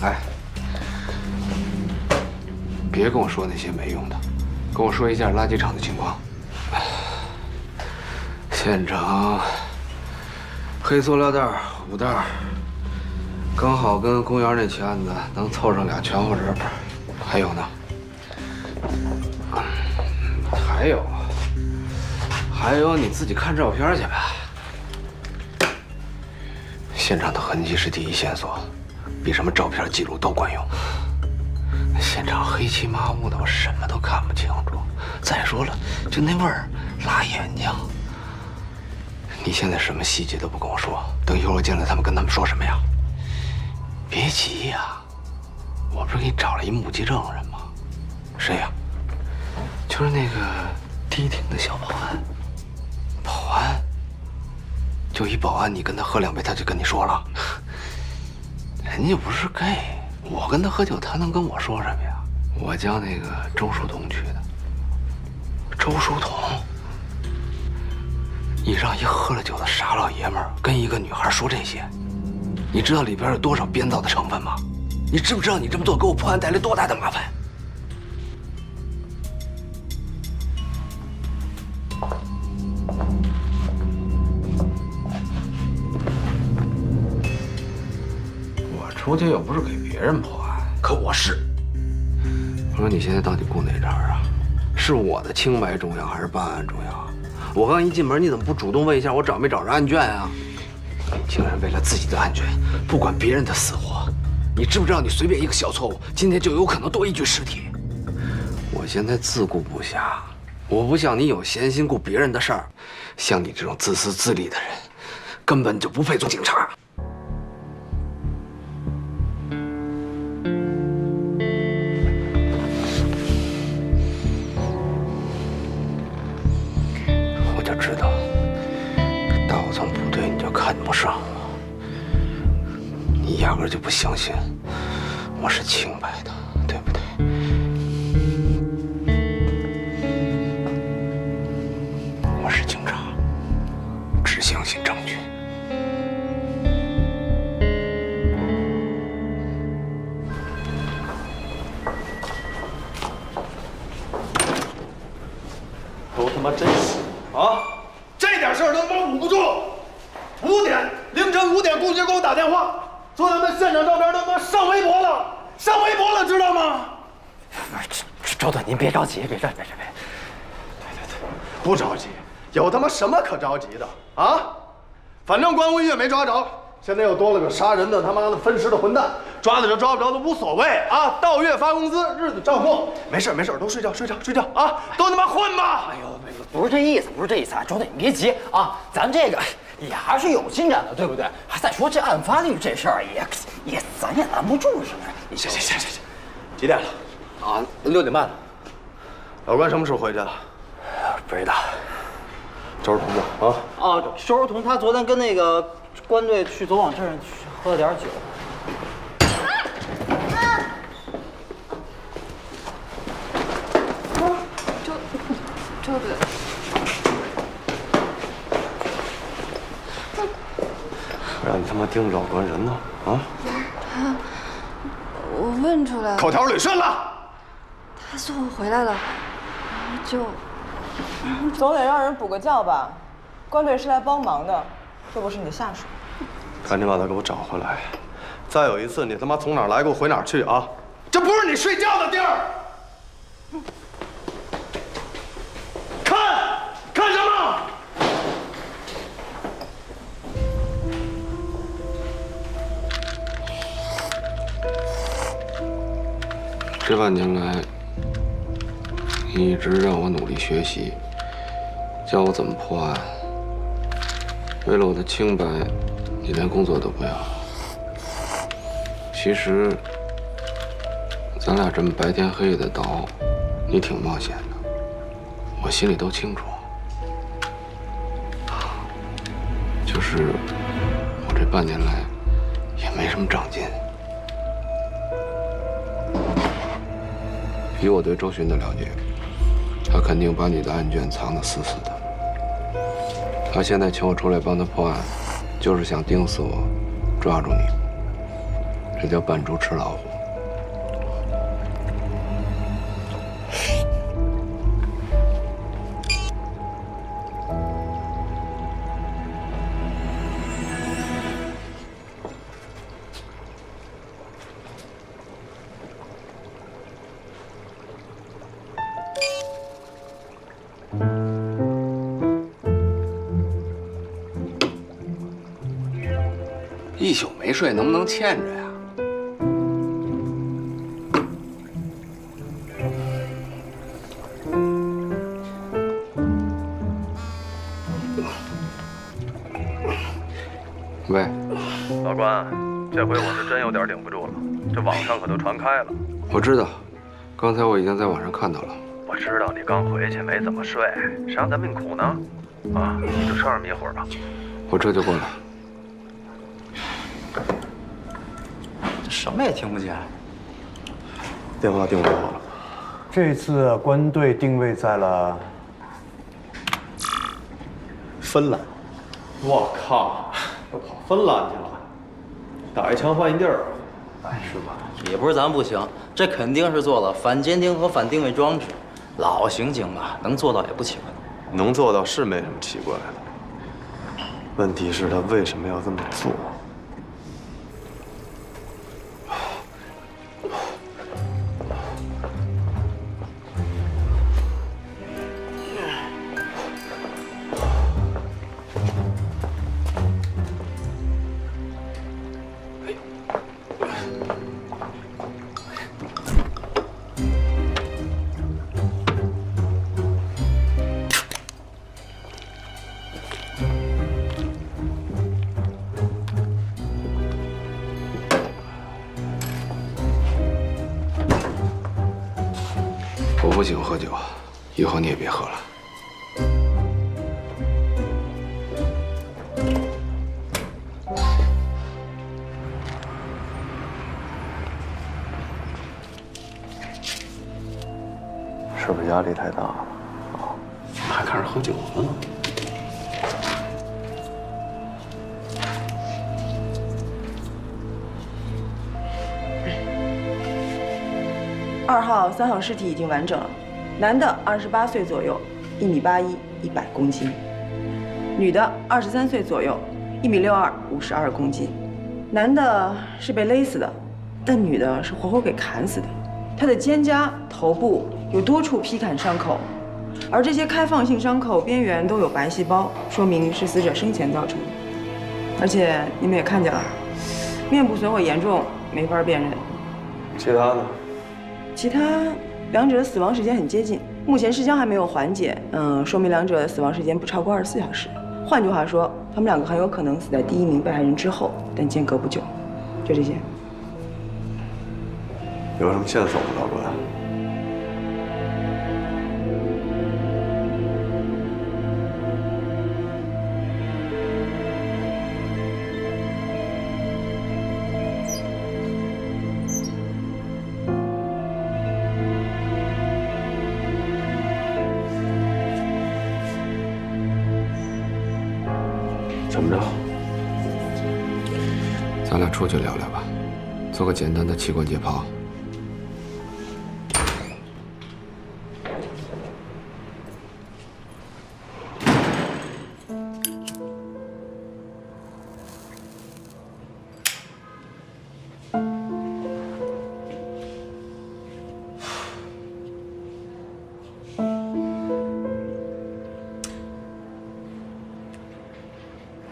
哎，别跟我说那些没用的，跟我说一下垃圾场的情况。现场黑塑料袋5袋，刚好跟公园那起案子能凑上2全乎人。还有呢？还有你自己看照片去吧。现场的痕迹是第一线索，比什么照片记录都管用。现场黑漆麻乌的，我什么都看不清楚。再说了，就那味儿辣眼睛。你现在什么细节都不跟我说，等一会儿我进来，他们跟他们说什么呀？别急呀，我不是给你找了一目击证人吗？谁呀？就是那个迪厅的小保安。保安？就一保安，你跟他喝2杯，他就跟你说了？人家又不是 gay， 我跟他喝酒，他能跟我说什么呀？我叫那个周树东去的。周书童，你让一喝了酒的傻老爷们儿跟一个女孩说这些，你知道里边有多少编造的成分吗？你知不知道你这么做给我破案带来多大的麻烦？我出去又不是给别人破案，可我是。我说你现在到底顾哪茬啊？是我的清白重要还是办案重要啊？我刚一进门，你怎么不主动问一下我找没找着案卷啊？你竟然为了自己的安全，不管别人的死活。你知不知道，你随便一个小错误，今天就有可能多一具尸体。我现在自顾不暇，我不像你有闲心顾别人的事儿。像你这种自私自利的人，根本就不配做警察。我就知道，大我从部队你就看不上我。你压根就不相信我是清白的，对不对？我是警察，只相信证据。都他妈真是啊！这点事儿都他妈捂不住。凌晨5点，公爵给我打电话。说咱们现场照片都他妈上微博了，知道吗？周队，您别着急，别，不着急，有他妈什么可着急的啊？反正关无义也没抓着，现在又多了个杀人的他妈的分尸的混蛋，抓得着抓不着都无所谓啊！到月发工资，日子照过，没事，都睡觉啊！都他妈混吧！哎呦，不是这意思啊，周队你别急啊，咱这个也还是有进展的，对不对？再说这案发率这事儿也咱也拦不住，是不是？行，几点了？啊，6点半了。老关什么时候回去了？不知道。周同志啊？哦，周同他昨天跟那个关队去左网镇去喝了点酒。周队。让你他妈盯着老关人呢啊！我问出来了，口条捋顺了。他送我回来了，就总得让人补个觉吧。关队是来帮忙的，又不是你的下属。赶紧把他给我找回来！再有一次你他妈从哪儿来给我回哪儿去啊！这不是你睡觉的地儿！看什么？这半年来，你一直让我努力学习，教我怎么破案。为了我的清白，你连工作都不要。其实，咱俩这么白天黑夜的倒，你挺冒险的，我心里都清楚。就是我这半年来也没什么长进。以我对周巡的了解，他肯定把你的案卷藏得死死的。他现在请我出来帮他破案，就是想盯死我，抓住你。这叫扮猪吃老虎。一宿没睡，能不能欠着呀？喂，老关，这回我是真有点顶不住了，这网上可都传开了。我知道，刚才我已经在网上看到了。我知道你刚回去没怎么睡，谁让咱命苦呢？啊，你就稍让一会儿吧。我这就过来。这什么也听不见。电话定位好了。这次关队定位在了芬兰。我靠，又跑芬兰去了，打一枪换一地儿。哎，是吧？也不是咱不行，这肯定是做了反监听和反定位装置。老刑警吧，能做到也不奇怪。能做到是没什么奇怪的，问题是他为什么要这么做？我不喜欢喝酒，以后你也别喝了。是不是压力太大了？还开始喝酒了呢？ 2号、3号尸体已经完整了，男的28岁左右，1.81米，100公斤；女的23岁左右，1.62米，52公斤。男的是被勒死的，但女的是活活给砍死的。她的肩胛、头部有多处劈砍伤口，而这些开放性伤口边缘都有白细胞，说明是死者生前造成的。而且你们也看见了，面部损毁严重，没法辨认。其他呢？ 其他两者的死亡时间很接近，目前尸僵还没有缓解，说明两者的死亡时间不超过24小时。换句话说，他们两个很有可能死在第一名被害人之后，但间隔不久。就这些。有什么线索吗，老关？怎么着？咱俩出去聊聊吧，做个简单的器官解剖。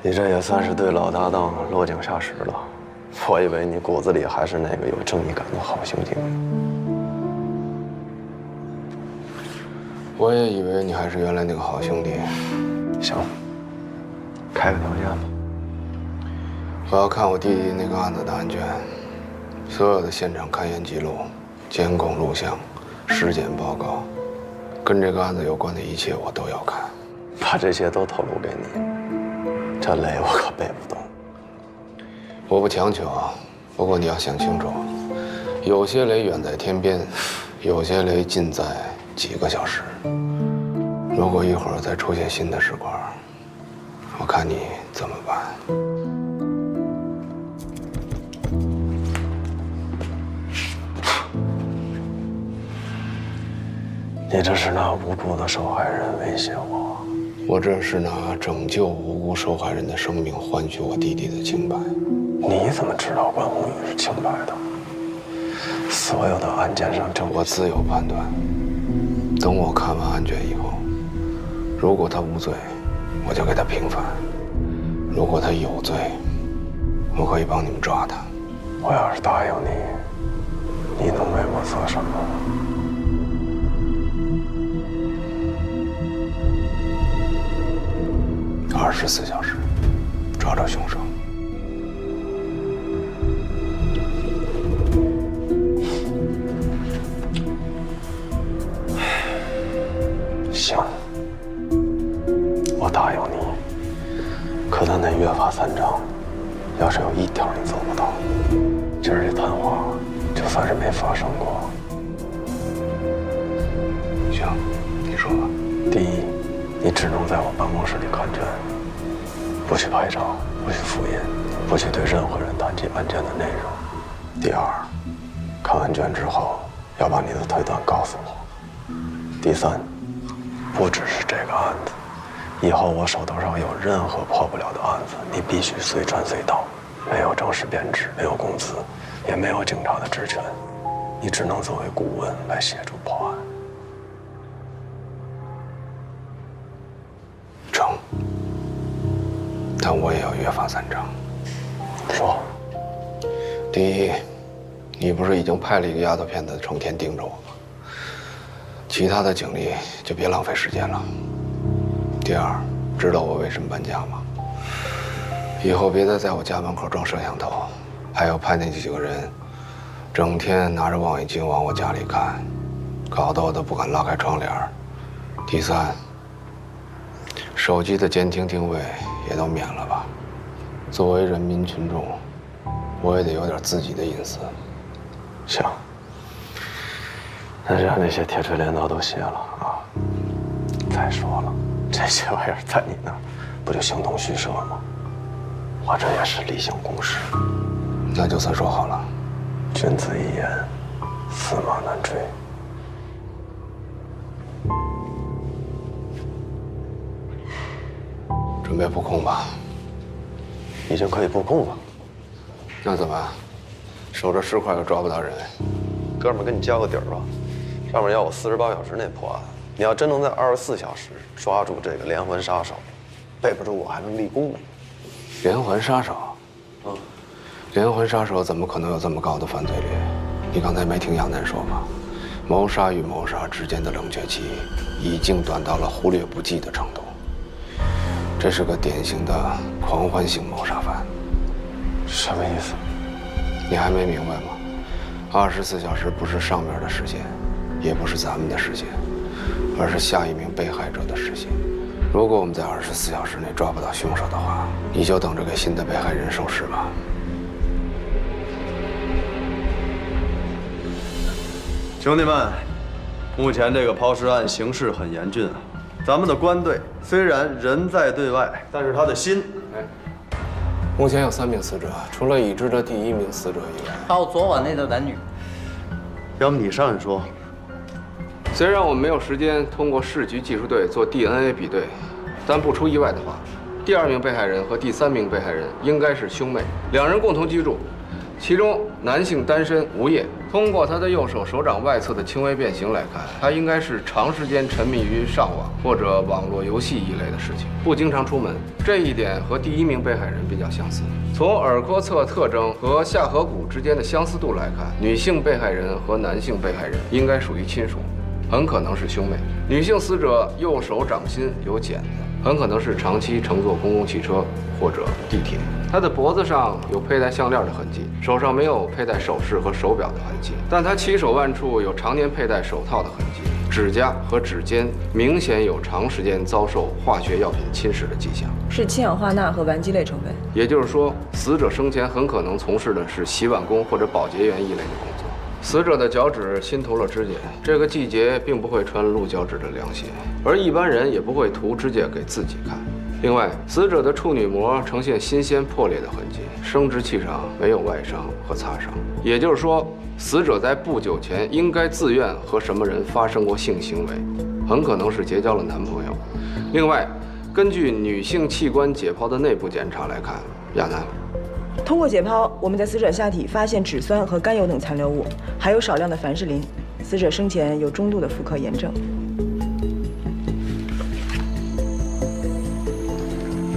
你这也算是对老搭档落井下石了。我以为你骨子里还是那个有正义感的好刑警。我也以为你还是原来那个好兄弟。行，开个条件吧。我要看我弟弟那个案子的案卷，所有的现场勘验记录、监控录像、尸检报告，跟这个案子有关的一切我都要看。把这些都透露给你。 这雷我可背不动，我不强求啊。不过你要想清楚，有些雷远在天边，有些雷近在几个小时。如果一会儿再出现新的石块，我看你怎么办？你这是拿无辜的受害人威胁我。 我这是拿拯救无辜受害人的生命换取我弟弟的清白。你怎么知道关宏宇是清白的？所有的案件上证据，我自有判断。等我看完案卷以后，如果他无罪，我就给他平反；如果他有罪，我可以帮你们抓他。我要是答应你，你能为我做什么？ 24小时，抓着凶手。行，我答应你。可他那约法3章，要是有一条你做不到，今儿这谈话就算是没发生过。行，你说吧。第一，你只能在我办公室里看诊。不许拍照，不许复印，不许对任何人谈及案件的内容。第二，看完卷之后要把你的推断告诉我。第三，不只是这个案子，以后我手头上有任何破不了的案子，你必须随传随到，没有正式编制，没有工资，也没有警察的职权，你只能作为顾问来协助破案。成，但我也要约法三章。说，第一，你不是已经派了一个丫头片子成天盯着我吗？其他的警力就别浪费时间了。第二，知道我为什么搬家吗？以后别再在我家门口装摄像头，还有派那几个人，整天拿着望远镜往我家里看，搞得我都不敢拉开窗帘。第三，手机的监听定位也都免了吧。作为人民群众，我也得有点自己的隐私。行，那让那些铁锤镰刀都卸了啊。再说了，这些玩意儿在你那儿不就形同虚设吗？我这也是例行公事。那就算说好了，君子一言，驷马难追。准备布控吧。已经可以布控了。那怎么？守着10块又抓不到人？哥们儿，跟你交个底儿吧，上面要我48小时内破案。你要真能在24小时抓住这个连环杀手，背不住我还能立功呢。连环杀手？连环杀手怎么可能有这么高的犯罪率？你刚才没听亚楠说吗？谋杀与谋杀之间的冷却期已经短到了忽略不计的程度。这是个典型的狂欢性谋杀犯。什么意思？你还没明白吗？24小时不是上面的时间，也不是咱们的时间，而是下一名被害者的时间。如果我们在24小时内抓不到凶手的话，你就等着给新的被害人收尸吧。兄弟们，目前这个抛尸案形势很严峻啊。咱们的官队虽然人在对外，但是他的心……目前有3名死者，除了已知的第1名死者以外，还有昨晚那对男女。要不你上去说？虽然我们没有时间通过市局技术队做 DNA 比对，但不出意外的话，第2名被害人和第3名被害人应该是兄妹，2人共同居住。其中男性单身无业，通过他的右手手掌外侧的轻微变形来看，他应该是长时间沉迷于上网或者网络游戏一类的事情，不经常出门。这一点和第1名被害人比较相似。从耳廓侧特征和下颌骨之间的相似度来看，女性被害人和男性被害人应该属于亲属，很可能是兄妹。女性死者右手掌心有茧子，很可能是长期乘坐公共汽车或者地铁。她的脖子上有佩戴项链的痕迹，手上没有佩戴首饰和手表的痕迹，但她起手腕处有常年佩戴手套的痕迹，指甲和指尖明显有长时间遭受化学药品侵蚀的迹象，是氢氧化钠和烷基类成分。也就是说，死者生前很可能从事的是洗碗工或者保洁员一类的工作。死者的脚趾新涂了指甲，这个季节并不会穿露脚趾的凉鞋，而一般人也不会涂指甲给自己看。另外，死者的处女膜呈现新鲜破裂的痕迹，生殖器上没有外伤和擦伤，也就是说，死者在不久前应该自愿和什么人发生过性行为，很可能是结交了男朋友。另外，根据女性器官解剖的内部检查来看，亚楠。通过解剖，我们在死者下体发现脂酸和甘油等残留物，还有少量的凡士林。死者生前有中度的妇科炎症。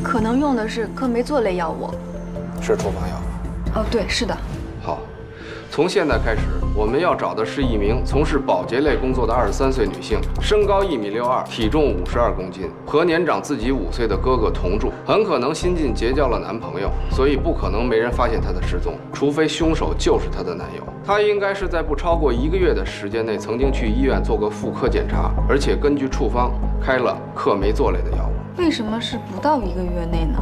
可能用的是科梅唑类药物。是处方药。哦，对，是的。好，从现在开始，我们要找的是一名从事保洁类工作的23岁女性，身高1.62米，体重52公斤，和年长自己5岁的哥哥同住，很可能新近结交了男朋友，所以不可能没人发现她的失踪，除非凶手就是她的男友。她应该是在不超过1个月的时间内曾经去医院做过妇科检查，而且根据处方开了克梅唑类的药物。为什么是不到1个月内呢？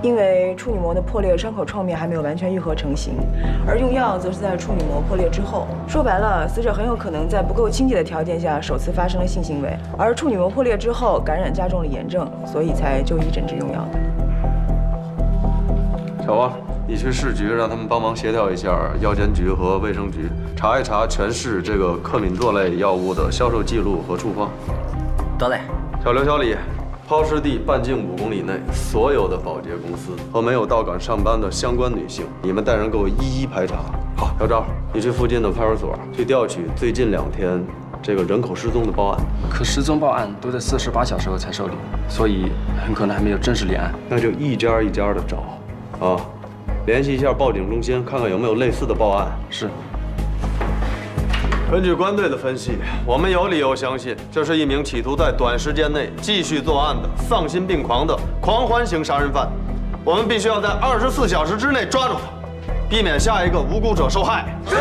因为处女膜的破裂伤口创面还没有完全愈合成型，而用药则是在处女膜破裂之后。说白了，死者很有可能在不够清洁的条件下首次发生了性行为，而处女膜破裂之后感染加重了炎症，所以才就医诊治用药的。小王，你去市局让他们帮忙协调一下药监局和卫生局，查一查全市这个克敏唑类药物的销售记录和处方。得嘞。小刘、小李，抛尸地半径5公里内所有的保洁公司和没有到岗上班的相关女性，你们带人给我一一排查。好，小赵，你去附近的派出所去调取最近2天这个人口失踪的报案。可失踪报案都在48小时后才受理，所以很可能还没有正式立案。那就一家一家的找，啊，联系一下报警中心，看看有没有类似的报案。是。根据官队的分析，我们有理由相信，这是一名企图在短时间内继续作案的丧心病狂的狂欢型杀人犯。我们必须要在24小时之内抓住他，避免下一个无辜者受害。是。